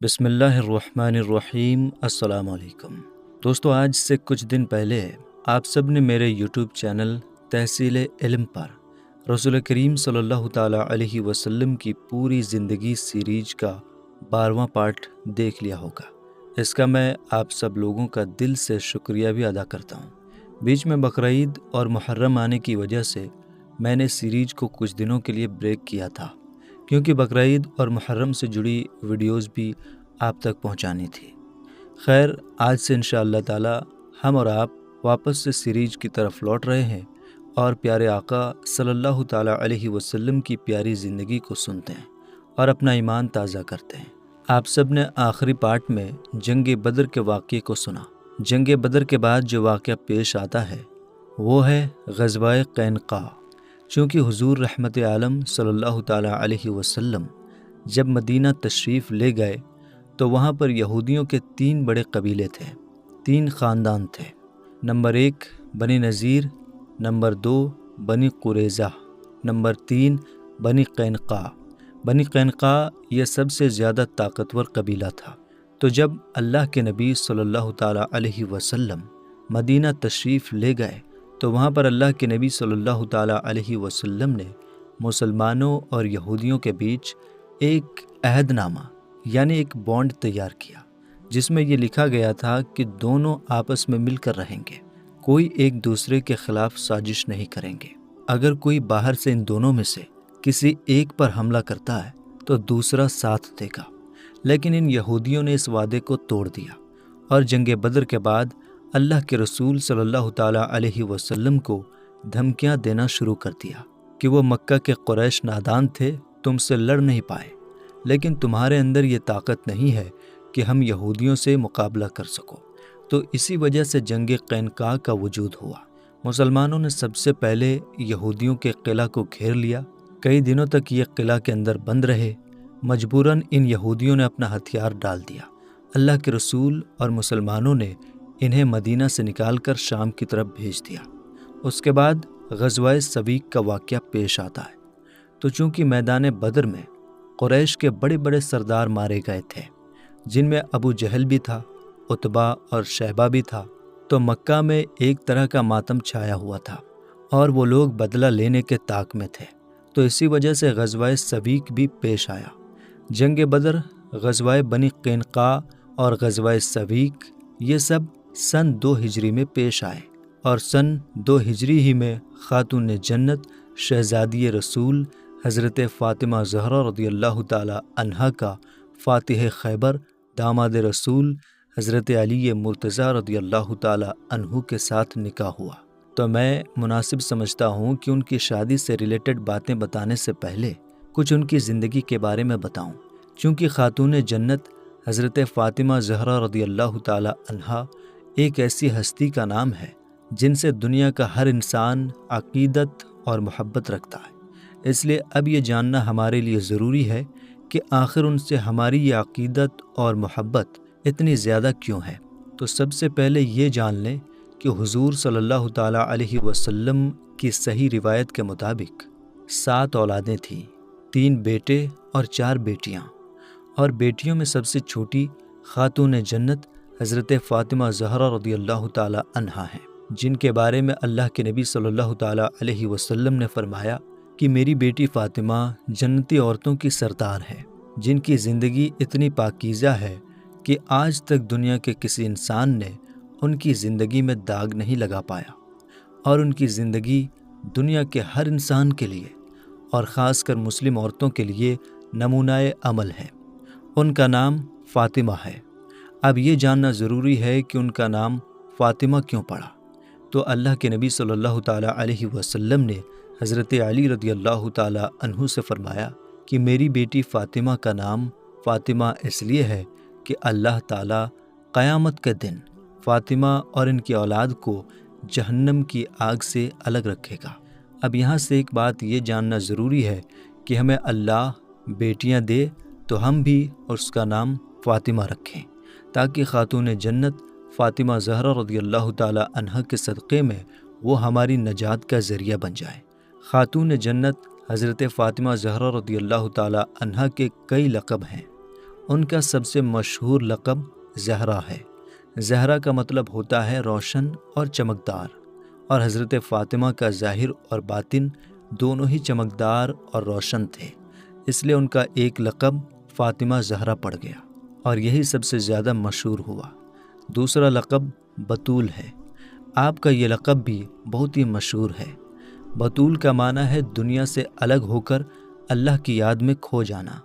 بسم اللہ الرحمن الرحیم۔ السلام علیکم دوستو، آج سے کچھ دن پہلے آپ سب نے میرے یوٹیوب چینل تحصیل علم پر رسول کریم صلی اللہ تعالیٰ علیہ وسلم کی پوری زندگی سیریز کا 12واں پارٹ دیکھ لیا ہوگا۔ اس کا میں آپ سب لوگوں کا دل سے شکریہ بھی ادا کرتا ہوں۔ بیچ میں بقرعید اور محرم آنے کی وجہ سے میں نے سیریز کو کچھ دنوں کے لیے بریک کیا تھا، کیونکہ بقرعید اور محرم سے جڑی ویڈیوز بھی آپ تک پہنچانی تھی۔ خیر، آج سے انشاءاللہ تعالی ہم اور آپ واپس سے سیریز کی طرف لوٹ رہے ہیں اور پیارے آقا صلی اللہ تعالیٰ علیہ وسلم کی پیاری زندگی کو سنتے ہیں اور اپنا ایمان تازہ کرتے ہیں۔ آپ سب نے آخری پارٹ میں جنگ بدر کے واقعے کو سنا۔ جنگ بدر کے بعد جو واقعہ پیش آتا ہے وہ ہے غزوہ قینقاع۔ چونکہ حضور رحمت عالم صلی اللہ تعالیٰ علیہ وسلم جب مدینہ تشریف لے گئے تو وہاں پر یہودیوں کے 3 بڑے قبیلے تھے، 3 خاندان تھے۔ نمبر 1 بنی نذیر، نمبر 2 بنی قریظہ، نمبر 3 بنی قینقاع۔ بنی قینقاع یہ سب سے زیادہ طاقتور قبیلہ تھا۔ تو جب اللہ کے نبی صلی اللہ تعالیٰ علیہ وسلم مدینہ تشریف لے گئے تو وہاں پر اللہ کے نبی صلی اللہ تعالیٰ علیہ وسلم نے مسلمانوں اور یہودیوں کے بیچ ایک عہد نامہ یعنی ایک بانڈ تیار کیا، جس میں یہ لکھا گیا تھا کہ دونوں آپس میں مل کر رہیں گے، کوئی ایک دوسرے کے خلاف سازش نہیں کریں گے۔ اگر کوئی باہر سے ان دونوں میں سے کسی ایک پر حملہ کرتا ہے تو دوسرا ساتھ دے گا۔ لیکن ان یہودیوں نے اس وعدے کو توڑ دیا اور جنگ بدر کے بعد اللہ کے رسول صلی اللہ تعالیٰ علیہ وسلم کو دھمکیاں دینا شروع کر دیا کہ وہ مکہ کے قریش نادان تھے، تم سے لڑ نہیں پائے، لیکن تمہارے اندر یہ طاقت نہیں ہے کہ ہم یہودیوں سے مقابلہ کر سکو۔ تو اسی وجہ سے جنگ قینقاع کا وجود ہوا۔ مسلمانوں نے سب سے پہلے یہودیوں کے قلعہ کو گھیر لیا۔ کئی دنوں تک یہ قلعہ کے اندر بند رہے۔ مجبوراً ان یہودیوں نے اپنا ہتھیار ڈال دیا۔ اللہ کے رسول اور مسلمانوں نے انہیں مدینہ سے نکال کر شام کی طرف بھیج دیا۔ اس کے بعد غزوہ سویق کا واقعہ پیش آتا ہے۔ تو چونکہ میدان بدر میں قریش کے بڑے بڑے سردار مارے گئے تھے، جن میں ابو جہل بھی تھا، عتبہ اور شیبہ بھی تھا، تو مکہ میں ایک طرح کا ماتم چھایا ہوا تھا اور وہ لوگ بدلہ لینے کے طاق میں تھے۔ تو اسی وجہ سے غزوہ سویق بھی پیش آیا۔ جنگ بدر، غزوہ بنی قینقاع اور غزوہ سویق یہ سب سن 2 ہجری میں پیش آئے، اور سن 2 ہجری ہی میں خاتون جنت شہزادی رسول حضرت فاطمہ زہرا رضی اللہ تعالی عنہا کا فاتح خیبر داماد رسول حضرت علی مرتضیٰ رضی اللہ تعالی عنہ کے ساتھ نکاح ہوا۔ تو میں مناسب سمجھتا ہوں کہ ان کی شادی سے ریلیٹڈ باتیں بتانے سے پہلے کچھ ان کی زندگی کے بارے میں بتاؤں، چونکہ خاتون جنت حضرت فاطمہ زہرا رضی اللہ تعالی عنہا ایک ایسی ہستی کا نام ہے جن سے دنیا کا ہر انسان عقیدت اور محبت رکھتا ہے۔ اس لیے اب یہ جاننا ہمارے لیے ضروری ہے کہ آخر ان سے ہماری یہ عقیدت اور محبت اتنی زیادہ کیوں ہے۔ تو سب سے پہلے یہ جان لیں کہ حضور صلی اللہ تعالیٰ علیہ وسلم کی صحیح روایت کے مطابق 7 اولادیں تھیں، 3 بیٹے اور 4 بیٹیاں، اور بیٹیوں میں سب سے چھوٹی خاتون جنت حضرت فاطمہ زہرا رضی اللہ تعالی عنہا ہیں، جن کے بارے میں اللہ کے نبی صلی اللہ تعالی علیہ وسلم نے فرمایا کہ میری بیٹی فاطمہ جنتی عورتوں کی سردار ہے، جن کی زندگی اتنی پاکیزہ ہے کہ آج تک دنیا کے کسی انسان نے ان کی زندگی میں داغ نہیں لگا پایا، اور ان کی زندگی دنیا کے ہر انسان کے لیے اور خاص کر مسلم عورتوں کے لیے نمونہ عمل ہے۔ ان کا نام فاطمہ ہے۔ اب یہ جاننا ضروری ہے کہ ان کا نام فاطمہ کیوں پڑا۔ تو اللہ کے نبی صلی اللہ تعالیٰ علیہ وسلم نے حضرت علی رضی اللہ تعالیٰ عنہ سے فرمایا کہ میری بیٹی فاطمہ کا نام فاطمہ اس لیے ہے کہ اللہ تعالیٰ قیامت کے دن فاطمہ اور ان کی اولاد کو جہنم کی آگ سے الگ رکھے گا۔ اب یہاں سے ایک بات یہ جاننا ضروری ہے کہ ہمیں اللہ بیٹیاں دے تو ہم بھی اس کا نام فاطمہ رکھیں، تاکہ خاتون جنت فاطمہ زہرا رضی اللہ تعالی عنہا کے صدقے میں وہ ہماری نجات کا ذریعہ بن جائے۔ خاتون جنت حضرت فاطمہ زہرا رضی اللہ تعالی عنہا کے کئی لقب ہیں، ان کا سب سے مشہور لقب زہرا ہے۔ زہرا کا مطلب ہوتا ہے روشن اور چمکدار، اور حضرت فاطمہ کا ظاہر اور باطن دونوں ہی چمکدار اور روشن تھے، اس لیے ان کا ایک لقب فاطمہ زہرا پڑ گیا اور یہی سب سے زیادہ مشہور ہوا۔ دوسرا لقب بطول ہے۔ آپ کا یہ لقب بھی بہت ہی مشہور ہے۔ بطول کا معنی ہے دنیا سے الگ ہو کر اللہ کی یاد میں کھو جانا۔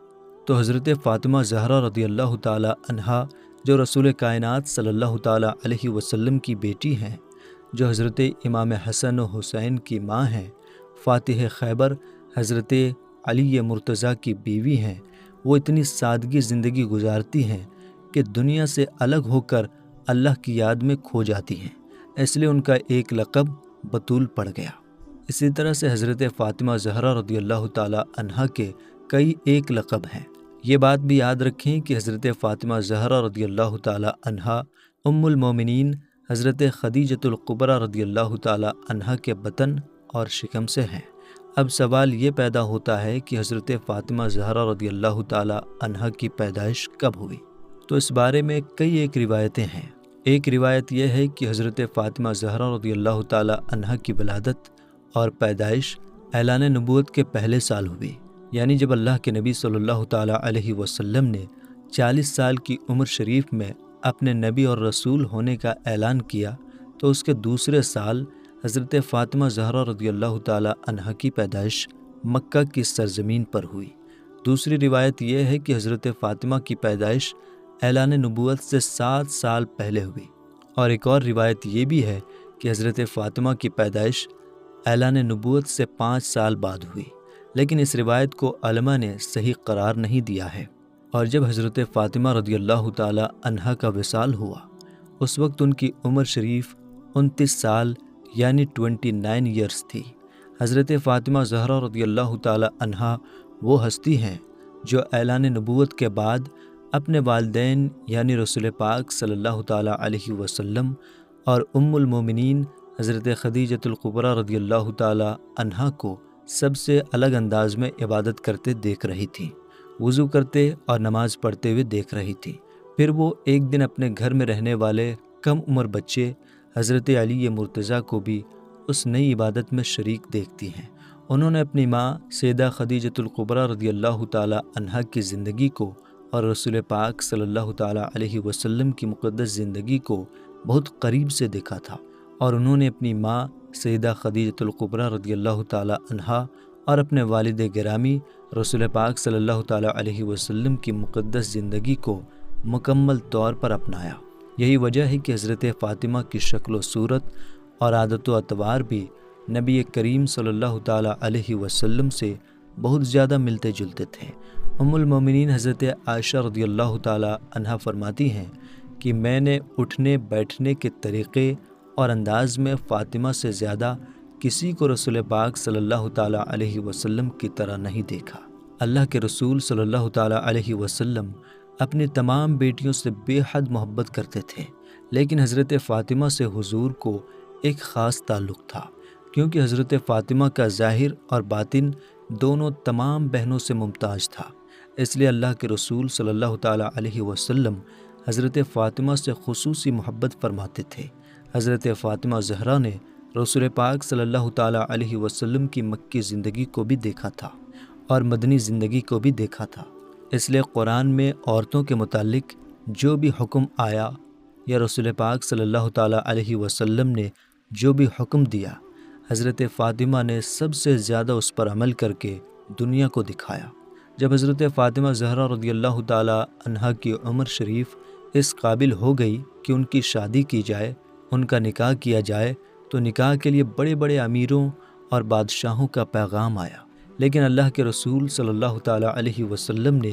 تو حضرت فاطمہ زہرا رضی اللہ تعالی عنہا، جو رسول کائنات صلی اللہ تعالی علیہ وسلم کی بیٹی ہیں، جو حضرت امام حسن و حسین کی ماں ہیں، فاتح خیبر حضرت علی مرتضیٰ کی بیوی ہیں، وہ اتنی سادگی زندگی گزارتی ہیں کہ دنیا سے الگ ہو کر اللہ کی یاد میں کھو جاتی ہیں، اس لیے ان کا ایک لقب بطول پڑ گیا۔ اسی طرح سے حضرت فاطمہ زہرا رضی اللہ تعالی عنہا کے کئی ایک لقب ہیں۔ یہ بات بھی یاد رکھیں کہ حضرت فاطمہ زہرا رضی اللہ تعالی عنہا ام المومنین حضرت خدیجۃ الکبریٰ رضی اللہ تعالی عنہا کے بطن اور شکم سے ہیں۔ اب سوال یہ پیدا ہوتا ہے کہ حضرت فاطمہ زہرا رضی اللہ تعالی عنہا کی پیدائش کب ہوئی؟ تو اس بارے میں کئی ایک روایتیں ہیں۔ ایک روایت یہ ہے کہ حضرت فاطمہ زہرا رضی اللہ تعالی عنہا کی ولادت اور پیدائش اعلان نبوت کے پہلے سال ہوئی، یعنی جب اللہ کے نبی صلی اللہ تعالی علیہ وسلم نے 40 سال کی عمر شریف میں اپنے نبی اور رسول ہونے کا اعلان کیا، تو اس کے دوسرے سال حضرت فاطمہ زہرا رضی اللہ تعالی عنہا کی پیدائش مکہ کی سرزمین پر ہوئی۔ دوسری روایت یہ ہے کہ حضرت فاطمہ کی پیدائش اعلان نبوت سے 7 سال پہلے ہوئی، اور ایک اور روایت یہ بھی ہے کہ حضرت فاطمہ کی پیدائش اعلان نبوت سے 5 سال بعد ہوئی، لیکن اس روایت کو علماء نے صحیح قرار نہیں دیا ہے۔ اور جب حضرت فاطمہ رضی اللہ تعالی عنہا کا وصال ہوا، اس وقت ان کی عمر شریف 29 سال یعنی 29 ایئرز تھی۔ حضرت فاطمہ زہرا رضی اللہ تعالی عنہا وہ ہستی ہیں جو اعلان نبوت کے بعد اپنے والدین یعنی رسول پاک صلی اللہ تعالی علیہ وسلم اور ام المومنین حضرت خدیجۃ الکبریٰ رضی اللہ تعالی عنہا کو سب سے الگ انداز میں عبادت کرتے دیکھ رہی تھی، وضو کرتے اور نماز پڑھتے ہوئے دیکھ رہی تھی۔ پھر وہ ایک دن اپنے گھر میں رہنے والے کم عمر بچے حضرت علی مرتضیٰ کو بھی اس نئی عبادت میں شریک دیکھتی ہیں۔ انہوں نے اپنی ماں سیدہ خدیجۃ الکبریٰ رضی اللہ تعالی عنہا کی زندگی کو اور رسول پاک صلی اللہ تعالی علیہ وسلم کی مقدس زندگی کو بہت قریب سے دیکھا تھا، اور انہوں نے اپنی ماں سیدہ خدیجۃ الکبریٰ رضی اللہ تعالی عنہا اور اپنے والد گرامی رسول پاک صلی اللہ تعالی علیہ وسلم کی مقدس زندگی کو مکمل طور پر اپنایا۔ یہی وجہ ہے کہ حضرت فاطمہ کی شکل و صورت اور عادت و اطوار بھی نبی کریم صلی اللہ تعالی علیہ وسلم سے بہت زیادہ ملتے جلتے تھے۔ ام المومنین حضرت عائشہ رضی اللہ تعالی عنہا فرماتی ہیں کہ میں نے اٹھنے بیٹھنے کے طریقے اور انداز میں فاطمہ سے زیادہ کسی کو رسول پاک صلی اللہ تعالی علیہ وسلم کی طرح نہیں دیکھا۔ اللہ کے رسول صلی اللہ تعالی علیہ وسلم اپنی تمام بیٹیوں سے بے حد محبت کرتے تھے، لیکن حضرت فاطمہ سے حضور کو ایک خاص تعلق تھا، کیونکہ حضرت فاطمہ کا ظاہر اور باطن دونوں تمام بہنوں سے ممتاز تھا۔ اس لیے اللہ کے رسول صلی اللہ تعالی علیہ وسلم حضرت فاطمہ سے خصوصی محبت فرماتے تھے۔ حضرت فاطمہ زہرا نے رسول پاک صلی اللہ تعالی علیہ وسلم کی مکی زندگی کو بھی دیکھا تھا اور مدنی زندگی کو بھی دیکھا تھا، اس لیے قرآن میں عورتوں کے متعلق جو بھی حکم آیا یا رسول پاک صلی اللہ تعالی علیہ وسلم نے جو بھی حکم دیا، حضرت فاطمہ نے سب سے زیادہ اس پر عمل کر کے دنیا کو دکھایا۔ جب حضرت فاطمہ زہرا رضی اللہ تعالی عنہا کی عمر شریف اس قابل ہو گئی کہ ان کی شادی کی جائے، ان کا نکاح کیا جائے، تو نکاح کے لیے بڑے بڑے امیروں اور بادشاہوں کا پیغام آیا، لیکن اللہ کے رسول صلی اللہ تعالی علیہ وسلم نے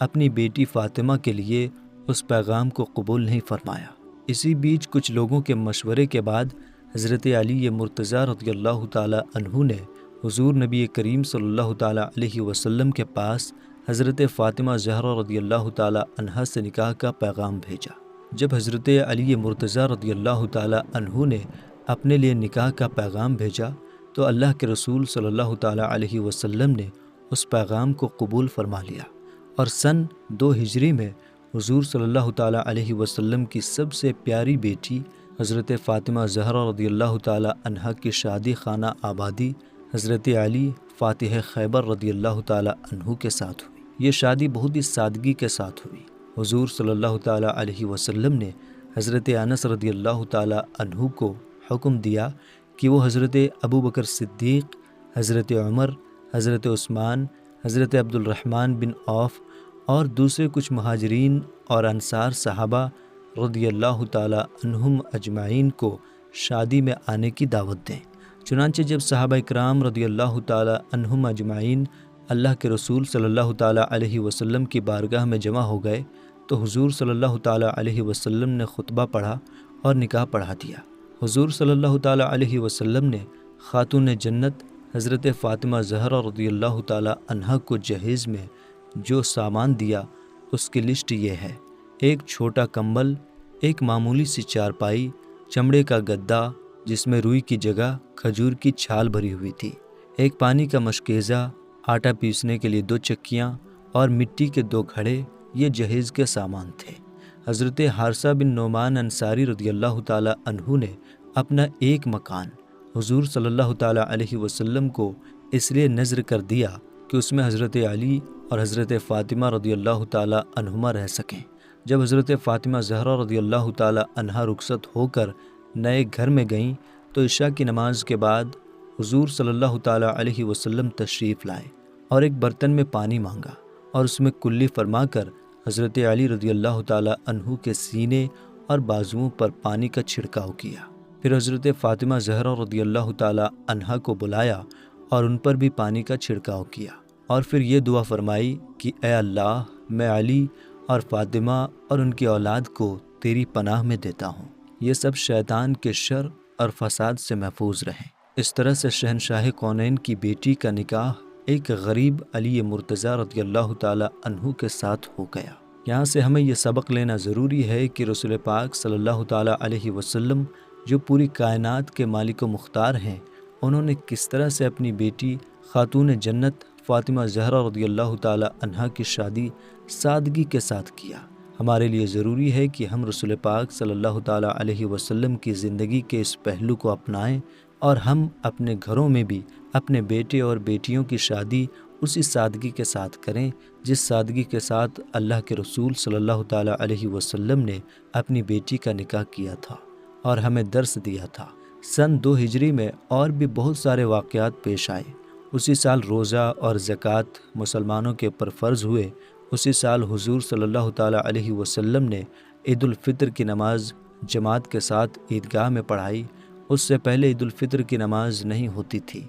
اپنی بیٹی فاطمہ کے لیے اس پیغام کو قبول نہیں فرمایا۔ اسی بیچ کچھ لوگوں کے مشورے کے بعد حضرت علی مرتضیٰ رضی اللہ تعالی عنہ نے حضور نبی کریم صلی اللہ تعالی علیہ وسلم کے پاس حضرت فاطمہ زہرا رضی اللہ تعالی عنہا سے نکاح کا پیغام بھیجا۔ جب حضرت علی مرتضیٰ رضی اللہ تعالی عنہ نے اپنے لیے نکاح کا پیغام بھیجا تو اللہ کے رسول صلی اللہ تعالی علیہ وسلم نے اس پیغام کو قبول فرما لیا اور سن 2 ہجری میں حضور صلی اللہ تعالیٰ علیہ وسلم کی سب سے پیاری بیٹی حضرت فاطمہ زہرا رضی اللہ تعالیٰ عنہا کی شادی خانہ آبادی حضرت علی فاتح خیبر رضی اللہ تعالیٰ عنہ کے ساتھ ہوئی۔ یہ شادی بہت ہی سادگی کے ساتھ ہوئی۔ حضور صلی اللہ تعالیٰ علیہ وسلم نے حضرت انس رضی اللہ تعالیٰ عنہ کو حکم دیا کہ وہ حضرت ابو بکر صدیق، حضرت عمر، حضرت عثمان، حضرت عبد الرحمن بن عوف اور دوسرے کچھ مہاجرین اور انصار صحابہ رضی اللہ تعالیٰ عنہم اجمعین کو شادی میں آنے کی دعوت دیں۔ چنانچہ جب صحابہ اکرام رضی اللہ تعالیٰ عنہم اجمعین اللہ کے رسول صلی اللہ تعالیٰ علیہ وسلم کی بارگاہ میں جمع ہو گئے تو حضور صلی اللہ تعالیٰ علیہ وسلم نے خطبہ پڑھا اور نکاح پڑھا دیا۔ حضور صلی اللہ تعالیٰ علیہ وسلم نے خاتون جنت حضرت فاطمہ زہرا رضی اللہ تعالیٰ عنہا کو جہیز میں جو سامان دیا اس کی لسٹ یہ ہے: ایک چھوٹا کمبل، ایک معمولی سی چارپائی، چمڑے کا گدا جس میں روئی کی جگہ کھجور کی چھال بھری ہوئی تھی، ایک پانی کا مشکیزہ، آٹا پیسنے کے لیے 2 چکیاں اور مٹی کے 2 گھڑے، یہ جہیز کے سامان تھے۔ حضرت حارثہ بن نعمان انصاری رضی اللہ تعالیٰ عنہ نے اپنا ایک مکان حضور صلی اللہ تعالیٰ علیہ وسلم کو اس لیے نذر کر دیا کہ اس میں حضرت علی اور حضرت فاطمہ رضی اللہ تعالیٰ عنہما رہ سکیں۔ جب حضرت فاطمہ زہرا رضی اللہ تعالیٰ عنہا رخصت ہو کر نئے گھر میں گئیں تو عشاء کی نماز کے بعد حضور صلی اللہ تعالیٰ علیہ وسلم تشریف لائے اور ایک برتن میں پانی مانگا اور اس میں کلی فرما کر حضرت علی رضی اللہ تعالیٰ عنہ کے سینے اور بازوؤں پر پانی کا چھڑکاؤ کیا۔ پھر حضرت فاطمہ زہرا رضی اللہ تعالیٰ عنہا کو بلایا اور ان پر بھی پانی کا چھڑکاؤ کیا اور پھر یہ دعا فرمائی کہ اے اللہ، میں علی اور فاطمہ اور ان کی اولاد کو تیری پناہ میں دیتا ہوں، یہ سب شیطان کے شر اور فساد سے محفوظ رہیں۔ اس طرح سے شہنشاہ کونین کی بیٹی کا نکاح ایک غریب علی مرتضیٰ رضی اللہ تعالیٰ عنہ کے ساتھ ہو گیا۔ یہاں سے ہمیں یہ سبق لینا ضروری ہے کہ رسول پاک صلی اللہ تعالیٰ علیہ وسلم جو پوری کائنات کے مالک و مختار ہیں، انہوں نے کس طرح سے اپنی بیٹی خاتون جنت فاطمہ زہرا رضی اللہ تعالیٰ عنہا کی شادی سادگی کے ساتھ کیا۔ ہمارے لیے ضروری ہے کہ ہم رسول پاک صلی اللہ تعالیٰ علیہ وسلم کی زندگی کے اس پہلو کو اپنائیں اور ہم اپنے گھروں میں بھی اپنے بیٹے اور بیٹیوں کی شادی اسی سادگی کے ساتھ کریں جس سادگی کے ساتھ اللہ کے رسول صلی اللہ تعالیٰ علیہ وسلم نے اپنی بیٹی کا نکاح کیا تھا اور ہمیں درس دیا تھا۔ سن 2 ہجری میں اور بھی بہت سارے واقعات پیش آئے۔ اسی سال روزہ اور زکوٰۃ مسلمانوں کے اوپر فرض ہوئے۔ اسی سال حضور صلی اللہ تعالیٰ علیہ وسلم نے عید الفطر کی نماز جماعت کے ساتھ عیدگاہ میں پڑھائی۔ اس سے پہلے عید الفطر کی نماز نہیں ہوتی تھی۔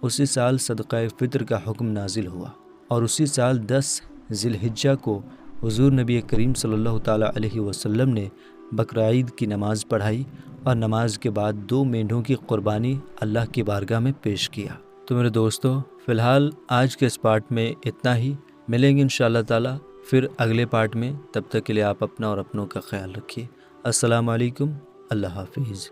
اسی سال صدقہ فطر کا حکم نازل ہوا اور اسی سال 10 ذی الحجہ کو حضور نبی کریم صلی اللہ تعالیٰ علیہ وسلم نے بقرعید کی نماز پڑھائی اور نماز کے بعد 2 مینڈھوں کی قربانی اللہ کی بارگاہ میں پیش کیا۔ تو میرے دوستو، فی الحال آج کے اس پارٹ میں اتنا ہی۔ ملیں گے انشاءاللہ تعالیٰ پھر اگلے پارٹ میں۔ تب تک کے لیے آپ اپنا اور اپنوں کا خیال رکھیے۔ السلام علیکم، اللہ حافظ۔